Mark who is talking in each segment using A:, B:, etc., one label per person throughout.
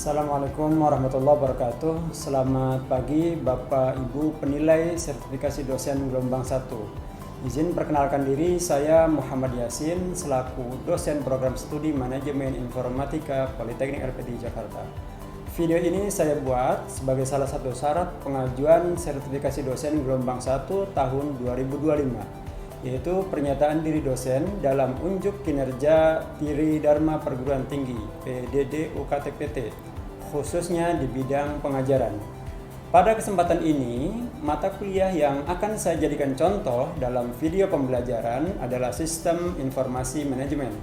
A: Assalamualaikum warahmatullahi wabarakatuh. Selamat pagi Bapak Ibu penilai sertifikasi dosen gelombang 1. Izin perkenalkan diri, saya Muhammad Yasin selaku dosen program studi manajemen informatika Politeknik LPDI Jakarta. Video ini saya buat sebagai salah satu syarat pengajuan sertifikasi dosen gelombang 1 tahun 2025, yaitu pernyataan diri dosen dalam unjuk kinerja Tiri Dharma Perguruan Tinggi PDD UKTPT, khususnya di bidang pengajaran. Pada kesempatan ini, mata kuliah yang akan saya jadikan contoh dalam video pembelajaran adalah Sistem Informasi Manajemen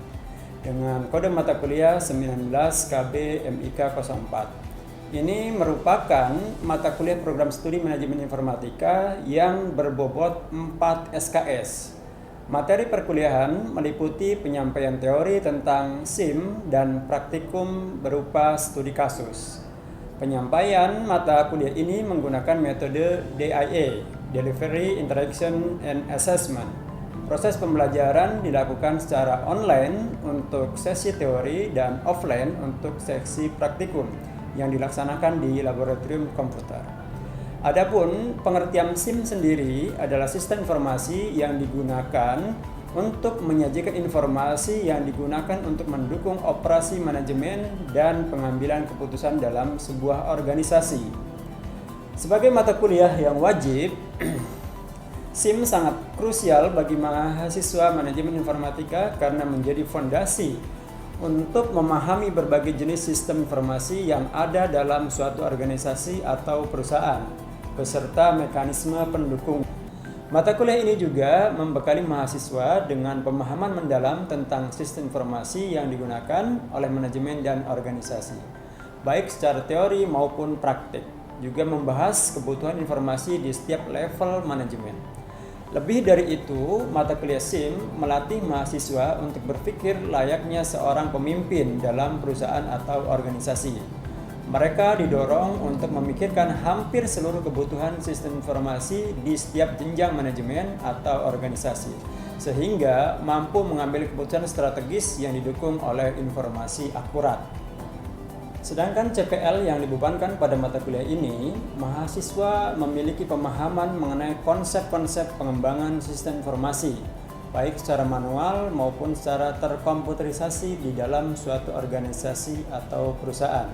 A: dengan kode mata kuliah 19 KB MIK 04. Ini merupakan mata kuliah program studi manajemen informatika yang berbobot 4 SKS. Materi perkuliahan meliputi penyampaian teori tentang SIM dan praktikum berupa studi kasus. Penyampaian mata kuliah ini menggunakan metode DIA, Delivery, Interaction, and Assessment. Proses pembelajaran dilakukan secara online untuk sesi teori dan offline untuk sesi praktikum yang dilaksanakan di laboratorium komputer. Adapun pengertian SIM sendiri adalah sistem informasi yang digunakan untuk menyajikan informasi yang digunakan untuk mendukung operasi manajemen dan pengambilan keputusan dalam sebuah organisasi. Sebagai mata kuliah yang wajib, SIM sangat krusial bagi mahasiswa manajemen informatika karena menjadi fondasi untuk memahami berbagai jenis sistem informasi yang ada dalam suatu organisasi atau perusahaan, beserta mekanisme pendukung. Mata kuliah ini juga membekali mahasiswa dengan pemahaman mendalam tentang sistem informasi yang digunakan oleh manajemen dan organisasi, baik secara teori maupun praktik. Juga membahas kebutuhan informasi di setiap level manajemen. Lebih dari itu, mata kuliah SIM melatih mahasiswa untuk berpikir layaknya seorang pemimpin dalam perusahaan atau organisasi. Mereka didorong untuk memikirkan hampir seluruh kebutuhan sistem informasi di setiap jenjang manajemen atau organisasi, sehingga mampu mengambil keputusan strategis yang didukung oleh informasi akurat. Sedangkan CPL yang dibebankan pada mata kuliah ini, mahasiswa memiliki pemahaman mengenai konsep-konsep pengembangan sistem informasi, baik secara manual maupun secara terkomputerisasi di dalam suatu organisasi atau perusahaan.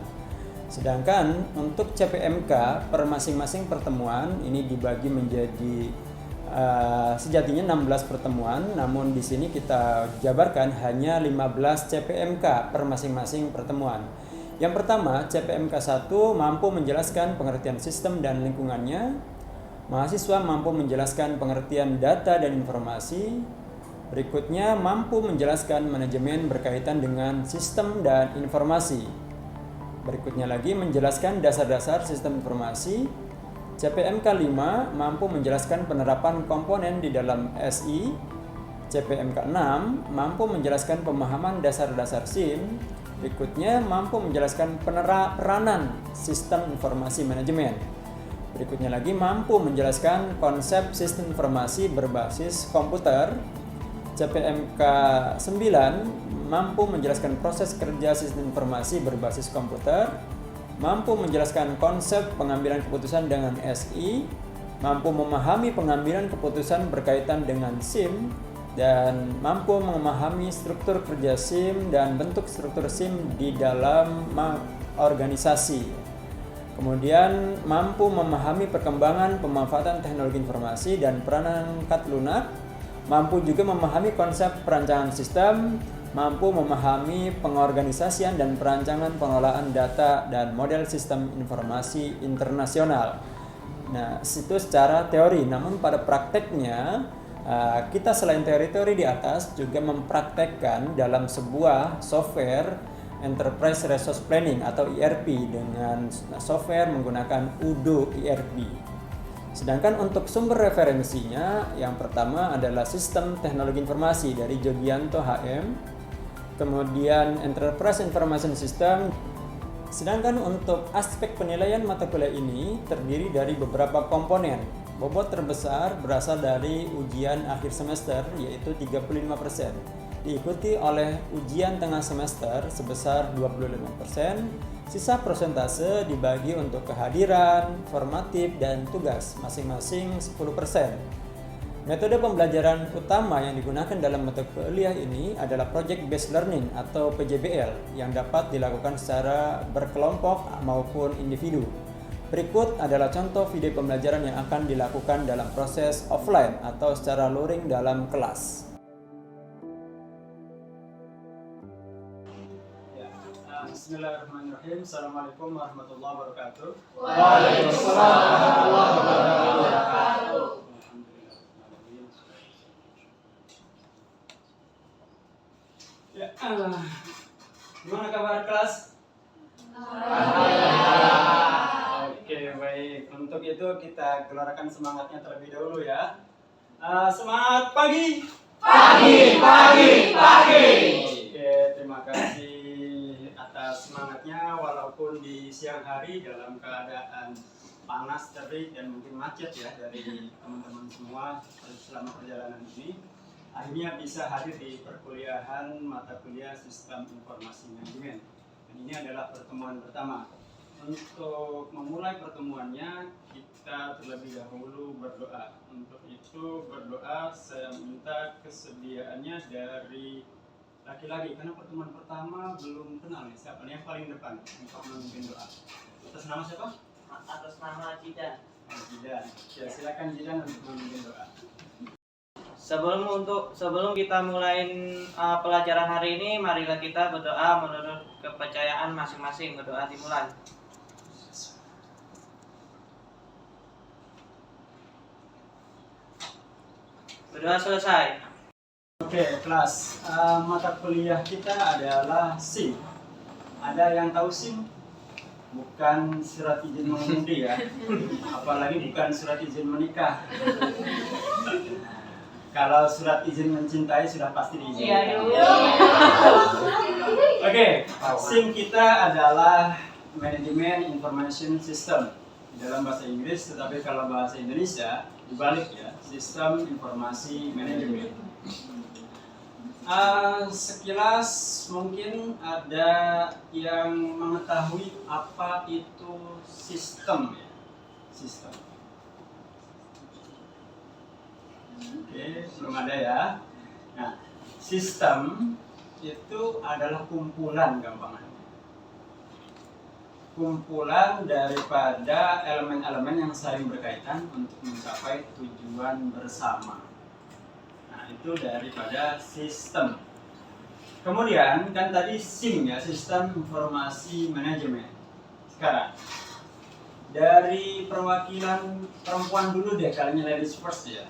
A: Sedangkan untuk CPMK per masing-masing pertemuan ini dibagi menjadi sejatinya 16 pertemuan, namun di sini kita jabarkan hanya 15 CPMK per masing-masing pertemuan. Yang pertama, CPMK 1 mampu menjelaskan pengertian sistem dan lingkungannya. Mahasiswa mampu menjelaskan pengertian data dan informasi. Berikutnya, mampu menjelaskan manajemen berkaitan dengan sistem dan informasi. Berikutnya lagi, menjelaskan dasar-dasar sistem informasi. CPMK 5 mampu menjelaskan penerapan komponen di dalam SI. CPMK 6 mampu menjelaskan pemahaman dasar-dasar SIM. Berikutnya, mampu menjelaskan peranan sistem informasi manajemen. Berikutnya lagi, mampu menjelaskan konsep sistem informasi berbasis komputer. CPMK 9 mampu menjelaskan proses kerja sistem informasi berbasis komputer. Mampu menjelaskan konsep pengambilan keputusan dengan SI. Mampu memahami pengambilan keputusan berkaitan dengan SIM. Dan mampu memahami struktur kerja SIM dan bentuk struktur SIM di dalam organisasi. Kemudian mampu memahami perkembangan pemanfaatan teknologi informasi dan perangkat lunak. Mampu juga memahami konsep perancangan sistem. Mampu memahami pengorganisasian dan perancangan pengelolaan data dan model sistem informasi internasional. Nah, itu secara teori. Namun pada prakteknya kita selain teori-teori di atas juga mempraktekkan dalam sebuah software Enterprise Resource Planning atau ERP dengan software menggunakan Udo ERP. Sedangkan untuk sumber referensinya, yang pertama adalah Sistem Teknologi Informasi dari Jogianto HM, kemudian Enterprise Information System. Sedangkan untuk aspek penilaian mata kuliah ini terdiri dari beberapa komponen. Bobot terbesar berasal dari ujian akhir semester, yaitu 35%. Diikuti oleh ujian tengah semester sebesar 25%, Sisa persentase dibagi untuk kehadiran, formatif, dan tugas masing-masing 10%. Metode pembelajaran utama yang digunakan dalam mata kuliah ini adalah Project Based Learning atau PJBL yang dapat dilakukan secara berkelompok maupun individu. Berikut adalah contoh video pembelajaran yang akan dilakukan dalam proses offline atau secara luring dalam kelas. Bismillahirrahmanirrahim. Assalamualaikum warahmatullahi wabarakatuh.
B: Waalaikumsalam warahmatullahi wabarakatuh.
A: Ya, gimana kabar kelas? Oke, baik. Untuk itu kita keluarkan semangatnya terlebih dahulu ya. Semangat pagi.
B: Pagi.
A: Oke, terima kasih atas semangatnya walaupun di siang hari dalam keadaan panas, terik dan mungkin macet ya dari teman-teman semua selama perjalanan ini. Akhirnya bisa hadir di perkuliahan mata kuliah Sistem Informasi Manajemen. Dan ini adalah pertemuan pertama. Untuk memulai pertemuannya, kita terlebih dahulu berdoa. Untuk itu berdoa, saya minta kesediaannya dari laki-laki, karena pertemuan pertama belum kenal nih. Siapa nih yang paling depan untuk memimpin doa? Atas nama siapa?
C: Atas nama Jidan.
A: Jidan. Ya, silakan Jidan untuk memimpin doa.
C: Sebelum kita mulai pelajaran hari ini, marilah kita berdoa menurut kepercayaan masing-masing. Berdoa dimulai. Berdoa selesai.
A: Oke, kelas. Mata kuliah kita adalah SIM. Ada yang tahu SIM? Bukan surat izin mengemudi ya. Apalagi bukan surat izin menikah. Kalau surat izin mencintai sudah pasti diizinkan. Oke, SIM kita adalah Management Information System dalam bahasa Inggris, tetapi kalau bahasa Indonesia dibalik ya, Sistem Informasi Manajemen. Sekilas mungkin ada yang mengetahui apa itu sistem ya, sistem. Oke, belum ada ya. Nah, sistem itu adalah kumpulan gampangannya. Kumpulan daripada elemen-elemen yang saling berkaitan untuk mencapai tujuan bersama. Nah, itu daripada sistem. Kemudian kan tadi SIM ya, Sistem Informasi Manajemen. Sekarang dari perwakilan perempuan dulu deh, kalian ladies first ya.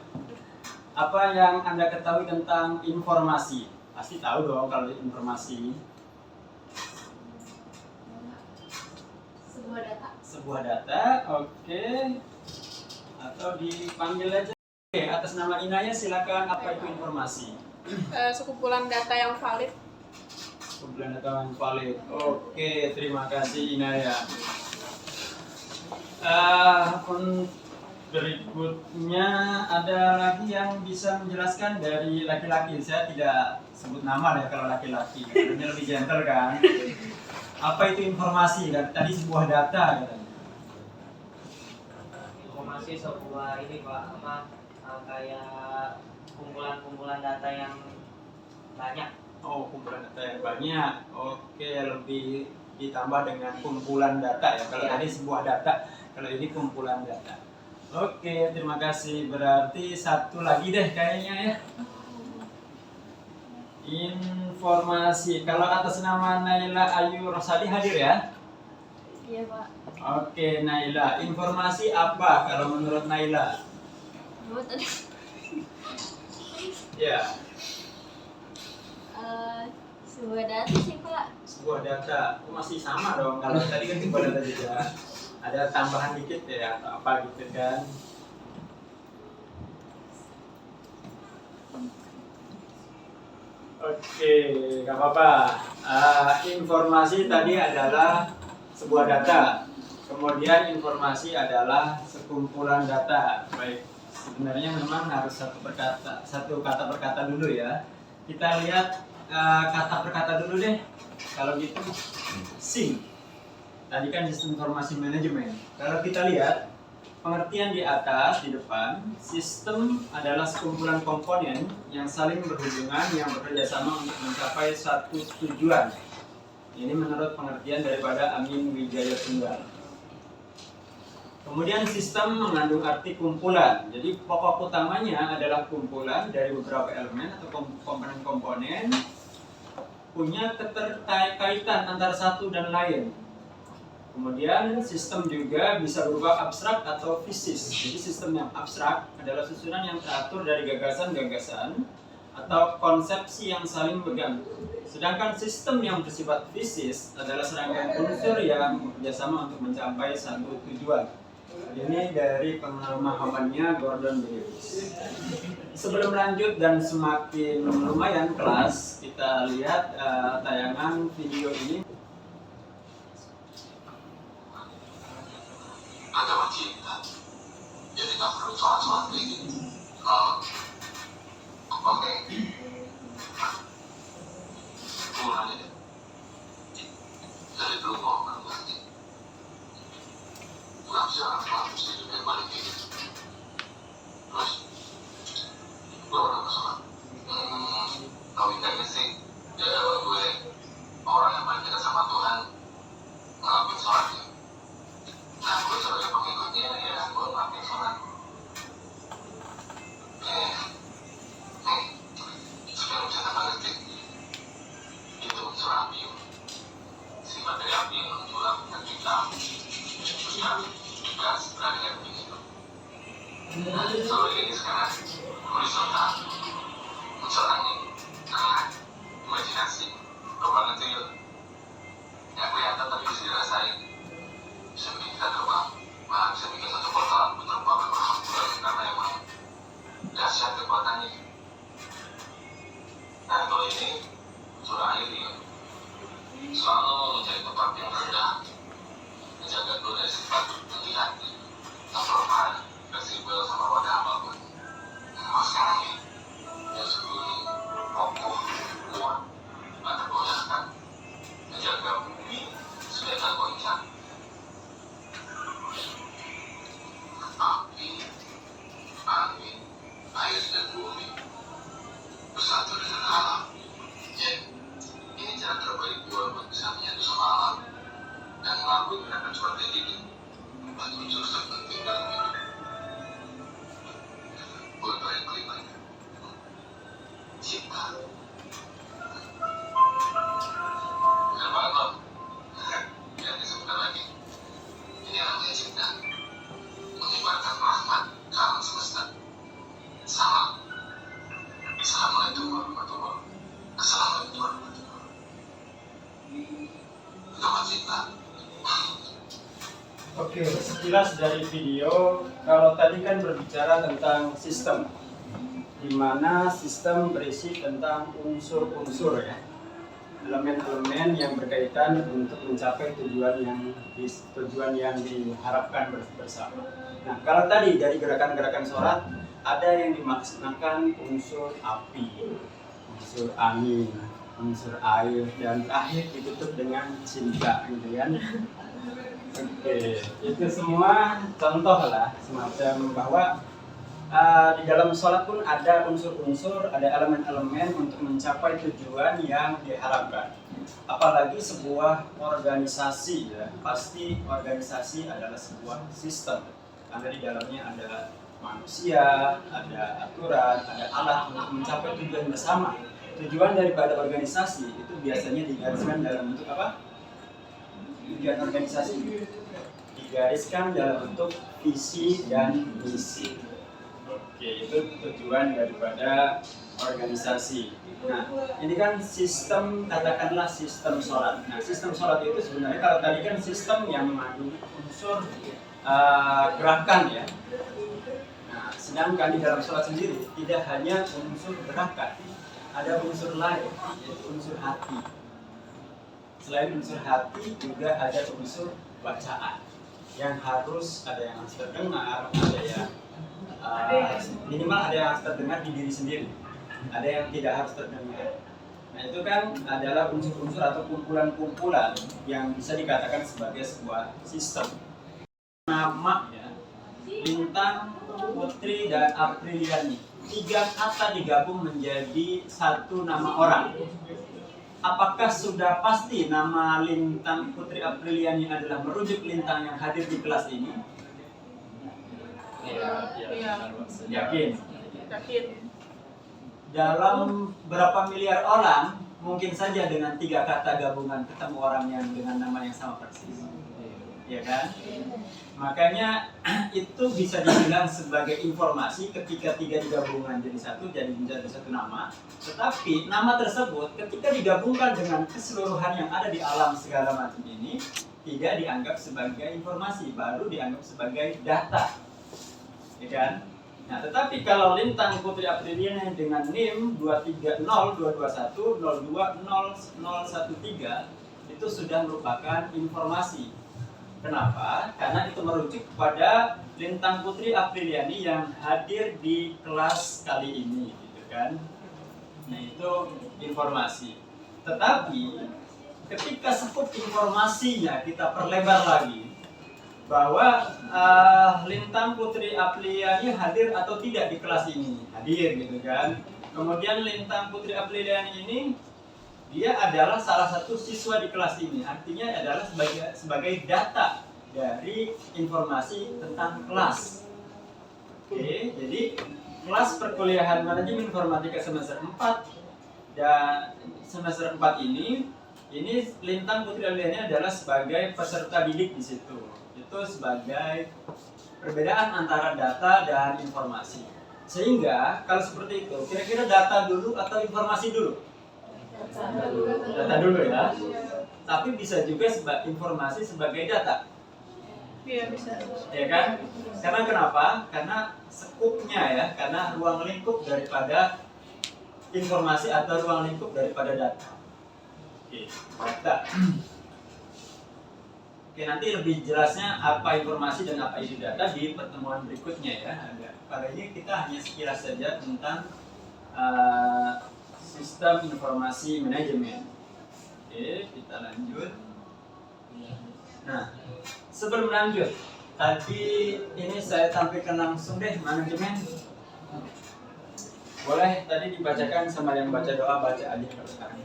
A: Apa yang Anda ketahui tentang informasi? Pasti tahu dong kalau informasi. Sebuah data, oke. Atau dipanggil aja. Oke, atas nama Inaya silakan, apa itu informasi?
D: Sekumpulan data yang valid.
A: Sekumpulan data yang valid. Oke, terima kasih Inaya. Berikutnya ada lagi yang bisa menjelaskan dari laki-laki. Saya tidak sebut nama ya kalau laki-laki, ini lebih gentle kan. Apa itu informasi? Tadi sebuah data katanya.
C: Informasi sebuah ini Pak, kayak kumpulan data yang banyak.
A: Oh, kumpulan data yang banyak. Oke, lebih ditambah dengan kumpulan data ya. Kalau tadi sebuah data, kalau ini kumpulan data. Oke, terima kasih. Berarti satu lagi deh kayaknya ya. Informasi. Kalau atas nama Naila Ayu Rosadi hadir ya?
D: Iya Pak.
A: Oke, Naila. Informasi apa kalau menurut Naila? Ya.
D: Sebuah data sih Pak.
A: Sebuah data. Oh, masih sama dong. Kalau tadi kan sebuah data juga. Ada tambahan dikit ya atau apa gitu kan. Oke, gak apa-apa. Informasi tadi adalah sebuah data. Kemudian informasi adalah sekumpulan data. Baik, sebenarnya memang harus satu kata per kata dulu ya. Kita lihat kata per kata dulu deh. Kalau gitu, SIM. tadi kan sistem informasi manajemen. Kalau kita lihat pengertian di atas di depan, sistem adalah sekumpulan komponen yang saling berhubungan yang bekerja sama untuk mencapai satu tujuan. Ini menurut pengertian daripada Amin Wijaya Tunggal. Kemudian sistem mengandung arti kumpulan. Jadi pokok utamanya adalah kumpulan dari beberapa elemen atau komponen-komponen punya keterkaitan antara satu dan lain. Kemudian sistem juga bisa berupa abstrak atau fisis. Jadi sistem yang abstrak adalah susunan yang teratur dari gagasan-gagasan atau konsepsi yang saling bergantung. Sedangkan sistem yang bersifat fisis adalah serangkaian unsur yang bekerjasama untuk mencapai satu tujuan. Ini dari pemahamannya Gordon Lewis. Sebelum lanjut dan semakin lumayan kelas, kita lihat tayangan video ini.
E: Ada cinta, jadi nggak perlu soal-soal kayak gitu. Oke, mulai deh. Dari dulu mau ngerti. Nggak bisa orang mesti juga balik kayak gitu. Terus, gue udah masalah. Logikanya sih, ya gue orang yang paling dekat sama Tuhan ngelakuin sholat ya. Nah, gue sebagai pengikutnya ya gue ngelakuin sholat. Supaya bisa tambah ngerti, itu unsur api, sifat dari api yang menjulang dan kita gas berada di api itu. Soal ini sekarang horizontal, unsur angin, hangat, imajinasi, terbang itu yuk. Yang kelihatan tapi bisa dirasain, bisa bikin kita terbang, malah bisa bikin satu kota terbang berhamburan karena emang dahsyat kekuatannya. Nah, kalau ini unsur air ya, selalu mencari tempat yang rendah, menjaga dulu dari sifat terlihat, tak formal, fleksibel sama wadah apapun. Nah, sekarang ya, yang sebelum kokoh, kuat, tak tergoyahkan, menjaga bumi sudah tak goncang. Api, angin, air dan bumi bersatu dengan alam. Ya, ini cara terbaik gue buat bisa menyatu sama alam dan ngelakuin gerakan seperti ini buat unsur terpenting dalam hidup. Gue paling kelima, cinta. Bener banget loh. Dan disebutkan lagi, ini namanya cinta. Menyebarkan rahmat ke alam semesta. Salam. Assalamualaikum warahmatullahi wabarakatuh. Assalamualaikum warahmatullahi wabarakatuh. Itu cinta.
A: Oke, sekilas dari video, kalau tadi kan berbicara tentang sistem, di mana sistem berisi tentang unsur-unsur ya, elemen-elemen yang berkaitan untuk mencapai tujuan yang diharapkan bersama. Nah, kalau tadi dari gerakan-gerakan sholat, ada yang dimaksudkan unsur api, unsur angin, unsur air, dan terakhir ditutup dengan cinta, gitu kan? Oke, itu semua contoh lah, semacam bahwa di dalam sholat pun ada unsur-unsur, ada elemen-elemen untuk mencapai tujuan yang diharapkan. Apalagi sebuah organisasi ya, pasti organisasi adalah sebuah sistem, karena di dalamnya ada manusia, ada aturan, ada alat untuk mencapai tujuan bersama. Tujuan daripada organisasi itu biasanya digariskan dalam bentuk apa? Tujuan organisasi digariskan dalam bentuk visi dan misi. Oke, itu tujuan daripada organisasi. Nah, ini kan sistem, katakanlah sistem sholat. Nah, sistem sholat itu sebenarnya kalau tadi kan sistem yang mengandung unsur gerakan ya. Nah, sedangkan di dalam sholat sendiri tidak hanya unsur gerakan, ada unsur lain, yaitu unsur hati. Selain unsur hati juga ada unsur bacaan yang harus ada yang harus terdengar, ada yang minimal ada yang harus terdengar di diri sendiri, ada yang tidak harus terdengar. Nah, itu kan adalah unsur-unsur atau kumpulan-kumpulan yang bisa dikatakan sebagai sebuah sistem. Nama ya, Lintang, Putri, dan Apriliani. 3 kata digabung menjadi satu nama orang. Apakah sudah pasti nama Lintang, Putri, Apriliani adalah merujuk Lintang yang hadir di kelas ini?
D: Iya.
A: Yakin?
D: Yakin.
A: Dalam berapa miliar orang, mungkin saja dengan 3 kata gabungan ketemu orang yang dengan nama yang sama persis. Ya kan? Makanya itu bisa dibilang sebagai informasi ketika 3 digabungkan jadi satu, jadi menjadi satu nama. Tetapi nama tersebut ketika digabungkan dengan keseluruhan yang ada di alam segala macam ini, tidak dianggap sebagai informasi, baru dianggap sebagai data. Ya kan? Nah, tetapi kalau Lintang, Putri, Apriliani dengan NIM 23022020013 itu sudah merupakan informasi. Kenapa? Karena itu merujuk kepada Lintang, Putri, Apriliani yang hadir di kelas kali ini, gitu kan? Nah, itu informasi. Tetapi ketika skup informasinya kita perlebar lagi, bahwa Lintang, Putri, Apriliani hadir atau tidak di kelas ini, hadir gitu kan. Kemudian Lintang, Putri, Apriliani ini dia adalah salah satu siswa di kelas ini, artinya adalah sebagai data dari informasi tentang kelas. Oke, jadi kelas perkuliahan manajemen informatika semester 4 dan semester 4 ini Lintang, Putri, Apriliani adalah sebagai peserta didik di situ. Itu sebagai perbedaan antara data dan informasi. Sehingga kalau seperti itu, kira-kira data dulu atau informasi dulu? Data dulu ya. Tapi bisa juga informasi sebagai data.
D: Iya, bisa.
A: Ya kan? Karena kenapa? Karena skupnya ya, karena ruang lingkup daripada informasi atau ruang lingkup daripada data. Oke, data. Oke, nanti lebih jelasnya apa informasi dan apa itu data di pertemuan berikutnya ya. Pada ini kita hanya sekilas saja tentang sistem informasi manajemen. Oke, kita lanjut. Nah, sebelum lanjut, tadi ini saya tampilkan langsung deh manajemen. Boleh tadi dibacakan sama yang baca doa, baca aja kalau sekarang.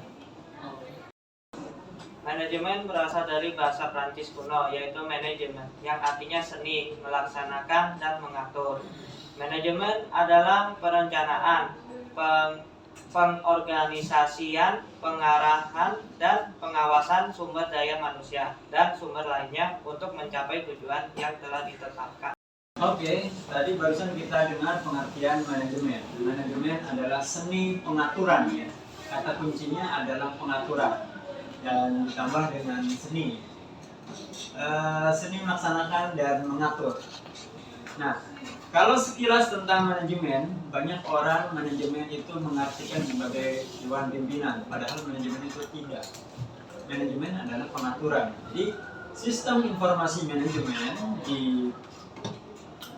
C: Manajemen berasal dari bahasa Prancis kuno, yaitu manajemen, yang artinya seni, melaksanakan, dan mengatur. Manajemen adalah perencanaan, pengorganisasian, pengarahan, dan pengawasan sumber daya manusia dan sumber lainnya untuk mencapai tujuan yang telah ditetapkan.
A: Oke, tadi barusan kita dengar pengertian manajemen. Manajemen adalah seni pengaturan ya. Kata kuncinya adalah pengaturan. Dan ditambah dengan seni melaksanakan dan mengatur. Nah, kalau sekilas tentang manajemen, banyak orang manajemen itu mengartikan sebagai dewan pimpinan, padahal manajemen itu tidak. Manajemen adalah pengaturan. Jadi sistem informasi manajemen di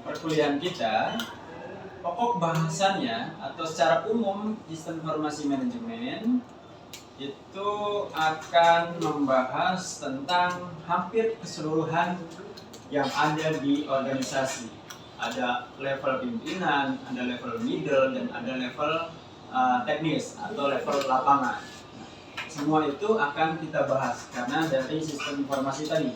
A: perkuliahan kita, pokok bahasannya atau secara umum sistem informasi manajemen itu akan membahas tentang hampir keseluruhan yang ada di organisasi. Ada level pimpinan, ada level middle, dan ada level teknis atau level lapangan. Semua itu akan kita bahas karena dari sistem informasi tadi.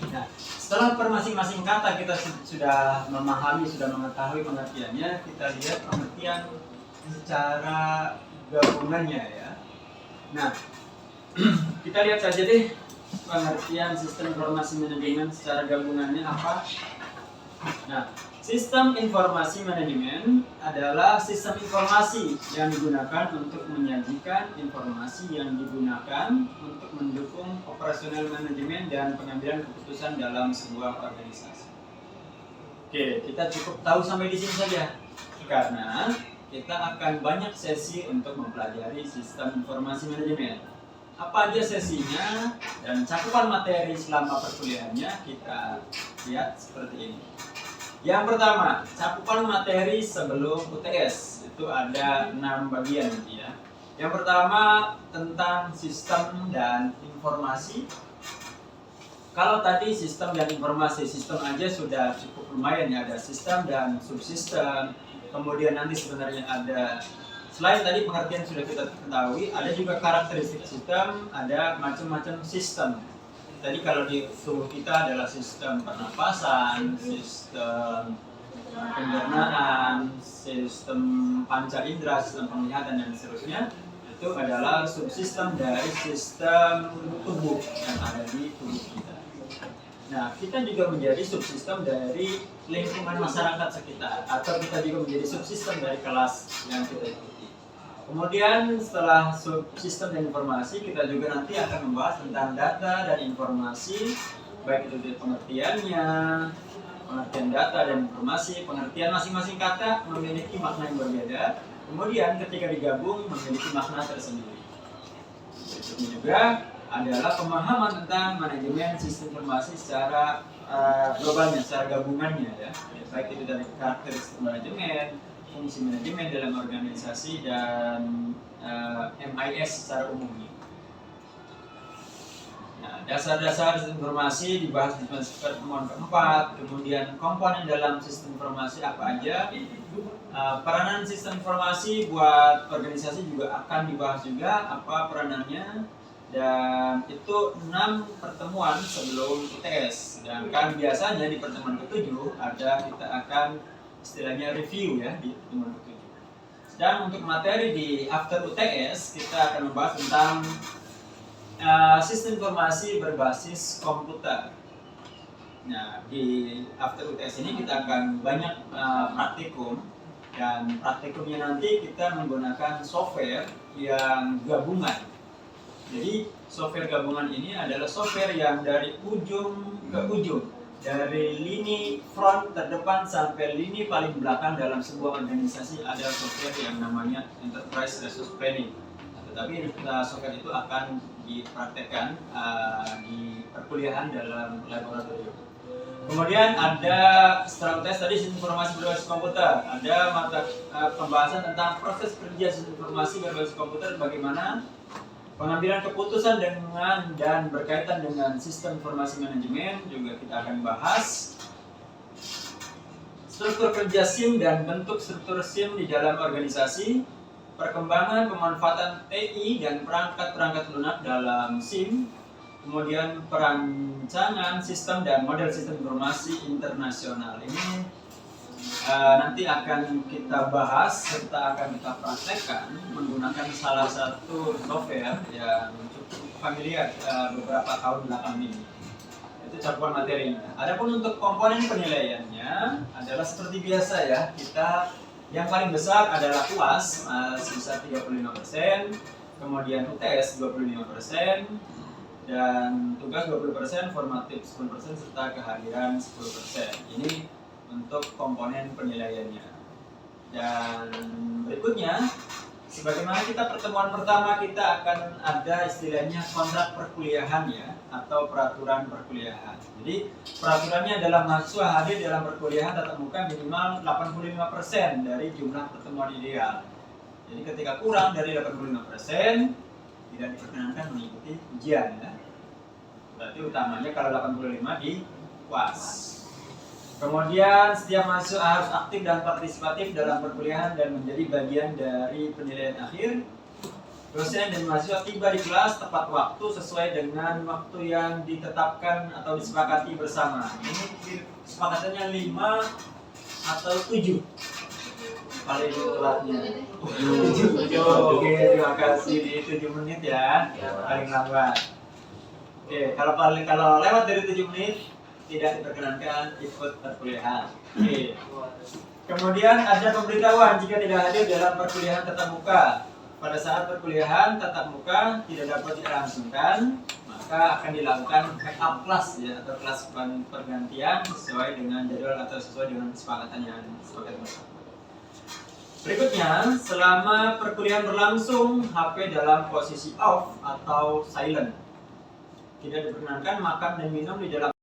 A: Nah, setelah per masing-masing kata kita sudah memahami, sudah mengetahui pengertiannya, kita lihat pengertian secara gabungannya ya. Nah, kita lihat saja deh pengertian sistem informasi manajemen secara gabungannya apa. Nah, sistem informasi manajemen adalah sistem informasi yang digunakan untuk menyajikan informasi yang digunakan untuk mendukung operasional manajemen dan pengambilan keputusan dalam sebuah organisasi. Oke, kita cukup tahu sampai di sini saja karena kita akan banyak sesi untuk mempelajari sistem informasi manajemen.
F: apa aja sesinya dan cakupan materi selama perkuliahannya kita lihat seperti ini. Yang pertama, cakupan materi sebelum UTS itu ada 6 bagian ya. Yang pertama tentang sistem dan informasi. Kalau tadi sistem dan informasi, sistem aja sudah cukup lumayan ya, ada sistem dan subsistem. Kemudian nanti sebenarnya ada, selain tadi pengertian sudah kita ketahui, ada juga karakteristik sistem, ada macam-macam sistem. Tadi kalau di tubuh kita adalah sistem pernapasan, sistem pencernaan, sistem panca indera, sistem penglihatan dan seterusnya. Itu adalah subsistem dari sistem tubuh yang ada di tubuh kita. Nah, kita juga menjadi subsistem dari lingkungan masyarakat sekitar, atau kita juga menjadi subsistem dari kelas yang kita ikuti. Kemudian setelah subsistem dan informasi, kita juga nanti akan membahas tentang data dan informasi, baik itu dari pengertiannya, pengertian data dan informasi, pengertian masing-masing kata memiliki makna yang berbeda. Kemudian ketika digabung memiliki makna tersendiri. Berikutnya juga adalah pemahaman tentang manajemen sistem informasi secara globalnya, secara gabungannya ya. Baik itu dari karakteristik manajemen, fungsi manajemen dalam organisasi dan MIS secara umumnya. Nah, dasar-dasar sistem informasi dibahas di pertemuan keempat. Kemudian komponen dalam sistem informasi apa aja. Peranan sistem informasi buat organisasi juga akan dibahas juga apa peranannya. Dan itu 6 pertemuan sebelum UTS. Sedangkan biasanya di pertemuan ke-7 kita akan istilahnya review ya di pertemuan ke-7. Dan untuk materi di after UTS kita akan membahas tentang sistem informasi berbasis komputer. Nah, di after UTS ini kita akan banyak praktikum, dan praktikumnya nanti kita menggunakan software yang gabungan. Jadi software gabungan ini adalah software yang dari ujung ke ujung, dari lini front terdepan sampai lini paling belakang dalam sebuah organisasi ada software yang namanya Enterprise Resource Planning. Tetapi software itu akan dipraktekkan di perkuliahan dalam laboratorium. Kemudian ada setelah UTS tadi sistem informasi berbasis komputer, ada mata pembahasan tentang proses kerja sistem informasi berbasis komputer, bagaimana pengambilan keputusan dengan dan berkaitan dengan sistem informasi manajemen juga kita akan bahas. Struktur kerja SIM dan bentuk struktur SIM di dalam organisasi, perkembangan pemanfaatan TI dan perangkat-perangkat lunak dalam SIM, kemudian perancangan sistem dan model sistem informasi internasional. Ini nanti akan kita bahas serta akan kita praktekkan menggunakan salah satu software yang cukup familiar beberapa tahun belakang ini. Itu cakupan materinya. Adapun untuk komponen penilaiannya adalah seperti biasa ya, kita yang paling besar adalah UAS sebesar 35%, kemudian UTS 25%, dan tugas 20%, formatif 10%, serta kehadiran 10%. Ini untuk komponen penilaiannya. Dan berikutnya, sebagaimana kita pertemuan pertama, kita akan ada istilahnya kontrak perkuliahan ya, atau peraturan perkuliahan. Jadi peraturannya adalah mahasiswa hadir dalam perkuliahan tatap muka minimal 85% dari jumlah pertemuan ideal. Jadi ketika kurang dari 85%, tidak diperkenankan mengikuti ujian ya. Berarti utamanya kalau 85 di UAS. Kemudian setiap mahasiswa harus aktif dan partisipatif dalam perkuliahan dan menjadi bagian dari penilaian akhir. Dosen dan mahasiswa tiba di kelas tepat waktu sesuai dengan waktu yang ditetapkan atau disepakati bersama. Ini kesepakatannya 5 atau 7 paling telatnya. 7. Oke, terima kasih, di 7 menit ya, paling lambat. Oke, kalau lewat dari 7 menit tidak diperkenankan ikut perkuliahan. Oke. Kemudian ada pemberitahuan jika tidak hadir dalam perkuliahan tatap muka. Pada saat perkuliahan tatap muka tidak dapat dilangsungkan, maka akan dilakukan backup kelas ya, atau kelas pergantian sesuai dengan jadwal atau sesuai dengan kesepakatan yang disepakati bersama. Berikutnya, selama perkuliahan berlangsung, HP dalam posisi off atau silent. Tidak diperkenankan makan dan minum di dalam